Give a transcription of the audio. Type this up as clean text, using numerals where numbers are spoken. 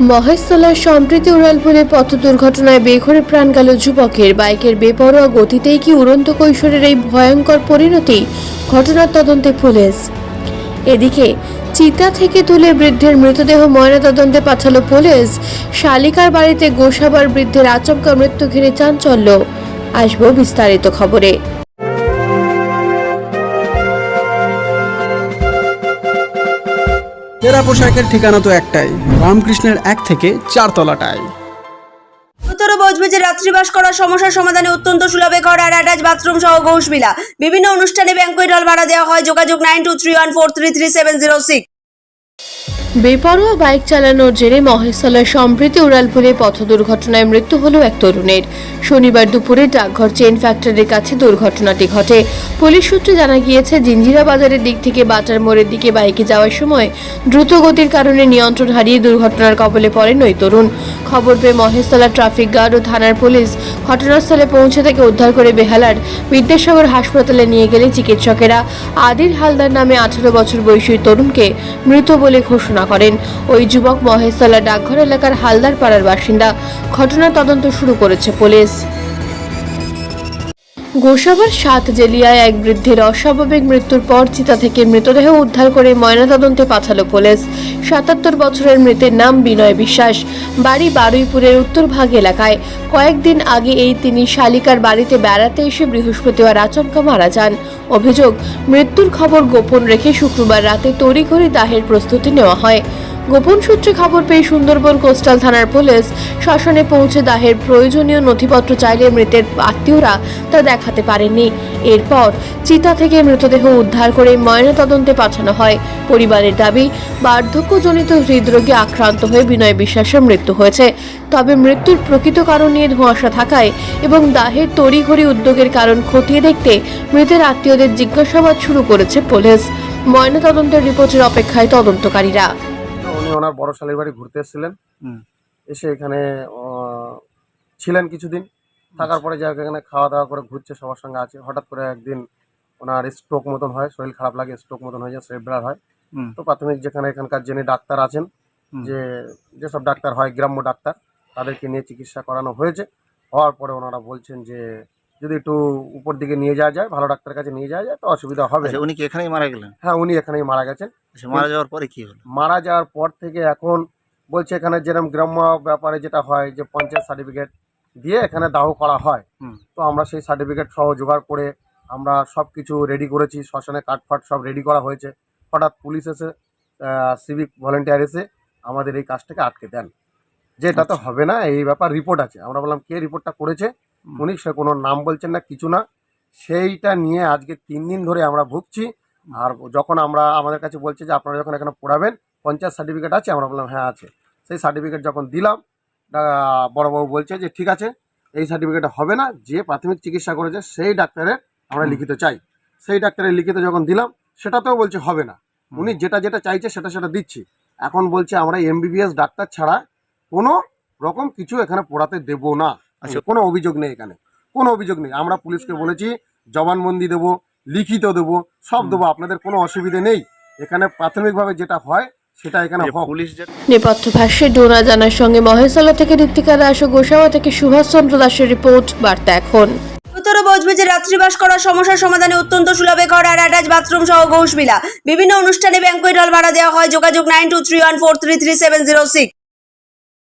মহেশতলার সম্প্রীতি উড়ালপুরে পথ দুর্ঘটনায় বেঘরে প্রাণ গেল যুবকের। বাইকের বেপরোয়া গতিতেই কি উড়ন্ত কৈশোরের এই ভয়ঙ্কর পরিণতি? ঘটনার তদন্তে পুলিশ। এদিকে চিতা থেকে তুলে বৃদ্ধের মৃতদেহ ময়নাতদন্তে পাঠালো পুলিশ। শালিকার বাড়িতে গোসাবার বৃদ্ধের আচমকা মৃত্যু ঘিরে চাঞ্চল্য। আসবো বিস্তারিত খবরে। তেরা পোশাকের ঠিকানা তো একটাই, রামকৃষ্ণের 1 থেকে 4 তলাটায়। উত্তর বজবজে রাত্রিবাস করার সমস্যার সমাধানে অত্যন্ত সুলভে ঘর আর অ্যাটাচ বাথরুম সহ ঘোষবিলা। বিভিন্ন অনুষ্ঠানে ব্যাংকুয়েট হল ভাড়া দেওয়া হয়। যোগাযোগ 9231433706। বেপরোয়া বাইক চালানোর জেরে মহেশতলার সম্প্রীতি উড়ালপুরে পথ দুর্ঘটনায় মৃত্যু হলো এক তরুণের। শনিবার দুপুরে ডাকঘর চেইন ফ্যাক্টরির কাছে দুর্ঘটনাটি ঘটে। পুলিশ সূত্রে জানা গিয়েছে, জিঞ্জিরা বাজারের দিক থেকে বাটার মোড়ের দিকে বাইকে যাওয়ার সময় দ্রুত গতির কারণে নিয়ন্ত্রণ হারিয়ে দুর্ঘটনার কবলে পড়েন ওই তরুণ। খবর পেয়ে মহেশতলা ট্রাফিক গার্ড ও থানার পুলিশ ঘটনাস্থলে পৌঁছে তাকে উদ্ধার করে বেহালার বিদ্যাসাগর হাসপাতালে নিয়ে গেলে চিকিৎসকেরা আদির হালদার নামে 18 বছর বয়সী তরুণকে মৃত বলে ঘোষণা করেন। ওই যুবক মহেশতলা ডাকঘর এলাকার হালদার পাড়ার বাসিন্দা। ঘটনার তদন্ত শুরু করেছে পুলিশ। গোসাবার 7 জেলিয়ায় এক বৃদ্ধের অস্বাভাবিক মৃত্যুর পর চিতা থেকে মৃতদেহ উদ্ধার করে ময়নাতদন্তে পাঠালো পুলিশ। 77 বছরের মৃতের নাম বিনয় বিশ্বাস, বাড়ি বারুইপুরের উত্তরভাগ এলাকায়। কয়েকদিন আগে তিনি শালিকার বাড়িতে বেড়াতে এসে বৃহস্পতিবার আচমকা মারা যান। অভিযোগ, মৃত্যুর খবর গোপন রেখে শুক্রবার রাতে তড়িঘড়ি দাহের প্রস্তুতি নেওয়া হয়। গোপন সূত্রে খবর পেয়ে সুন্দরবন কোস্টাল থানার পুলিশ শ্মশানে পৌঁছে দাহের প্রয়োজনীয় নথিপত্র চাইলে মৃতের আত্মীয়রা তা দেখাতে পারেননি। এরপর চিতা থেকে মৃতদেহ উদ্ধার করে ময়নাতদন্তে পাঠানো হয়। পরিবারের দাবি, বার্ধক্যজনিত হৃদরোগে আক্রান্ত হয়ে বিনয় বিশ্বাসের মৃত্যু হয়েছে। তবে মৃত্যুর প্রকৃত কারণ নিয়ে ধোঁয়াশা থাকায় এবং দাহের তড়িঘড়ি উদ্যোগের কারণ খতিয়ে দেখতে মৃতের আত্মীয়দের জিজ্ঞাসাবাদ শুরু করেছে পুলিশ। ময়নাতদন্তের রিপোর্টের অপেক্ষায় তদন্তকারীরা। উনি ওনার বড় শালীর বাড়ি ঘুরতে এসেছিলেন। এসে এখানে ছিলেন কিছুদিন, থাকার পরে যাই হোক এখানে খাওয়া দাওয়া করে ঘুরছে, সবার সঙ্গে আছে। হঠাৎ করে একদিন ওনার স্ট্রোক মতন হয়, শরীর খারাপ লাগে, স্ট্রোক মতন হয়ে যায়, সেরেব্রাল হয়। তো প্রাথমিক যেখানে এখানকার যিনি ডাক্তার আছেন, যেসব ডাক্তার হয় গ্রাম্য ডাক্তার, তাদেরকে নিয়ে চিকিৎসা করানো হয়েছে। হওয়ার পরে ওনারা বলছেন যে যদি একটু উপর দিকে নিয়ে যাওয়া যায়, ভালো ডাক্তারের কাছে নিয়ে যাওয়া যায়, তো অসুবিধা হবে না। উনি কি এখানেই মারা গেলেন? হ্যাঁ, উনি এখানেই মারা গেছেন। মারা যাওয়ার পরে কি হলো? মারা যাওয়ার পর থেকে এখন বলছে এখানে যেরকম গ্রাম্য ব্যাপারে যেটা হয় যে পঞ্চায়েত সার্টিফিকেট দিয়ে এখানে দাহ করা হয়। তো আমরা সেই সার্টিফিকেট সহ জোগাড় করে আমরা সব কিছু রেডি করেছি, শ্মশানে কাঠফাট সব রেডি করা হয়েছে। হঠাৎ পুলিশ এসে, সিভিক ভলেন্টিয়ার এসে আমাদের এই কাজটাকে আটকে দেন, যে এটা তো হবে না, এই ব্যাপার রিপোর্ট আছে। আমরা বললাম কে রিপোর্টটা করেছে? উনি সে কোনো নাম বলছেন না, কিছু না। সেইটা নিয়ে আজকে 3 দিন ধরে আমরা ভুগছি। আর যখন আমাদের কাছে বলছে যে আপনারা যখন এখানে পড়াবেন পঞ্চায়েত সার্টিফিকেট আছে, আমরা বললাম হ্যাঁ আছে। সেই সার্টিফিকেট যখন দিলাম, বড়বাবু বলছে যে ঠিক আছে, এই সার্টিফিকেট হবে না, যে প্রাথমিক চিকিৎসা করেছে সেই ডাক্তারের আমরা লিখিত চাই। সেই ডাক্তারের লিখিত যখন দিলাম, সেটাতেও বলছে হবে না। উনি যেটা যেটা চাইছে সেটা দিচ্ছি। এখন বলছে আমরা MBBS ডাক্তার ছাড়া কোনো রকম কিছু এখানে পড়াতে দেবো না। কোনো অভিযোগ নেই, এখানে কোনো অভিযোগ নেই। আমরা পুলিশকে বলেছি জবানবন্দি দেবো, লিখিত দেবো, সব দেবো, আপনাদের কোনো অসুবিধে নেই। এখানে প্রাথমিকভাবে যেটা হয় সেটা এখানে পুলিশ। নেপথ্য ভাষ্যে ডোনা জানার সঙ্গে মহেশতলা থেকে ঋত্বিকা দাস ও গোসাবা থেকে সুভাষ চন্দ্র দাসের রিপোর্ট, বার্তা এখন। উত্তর বজবজে রাত্রিবাস করার সমস্যার সমাধানে অত্যন্ত সুলভে ঘর আর অ্যাটাচ বাথরুম সহ ঘোষবিলা। বিভিন্ন অনুষ্ঠানে ব্যাংকুয়েট হল ভাড়া দেওয়া হয়। যোগাযোগ 9231433706।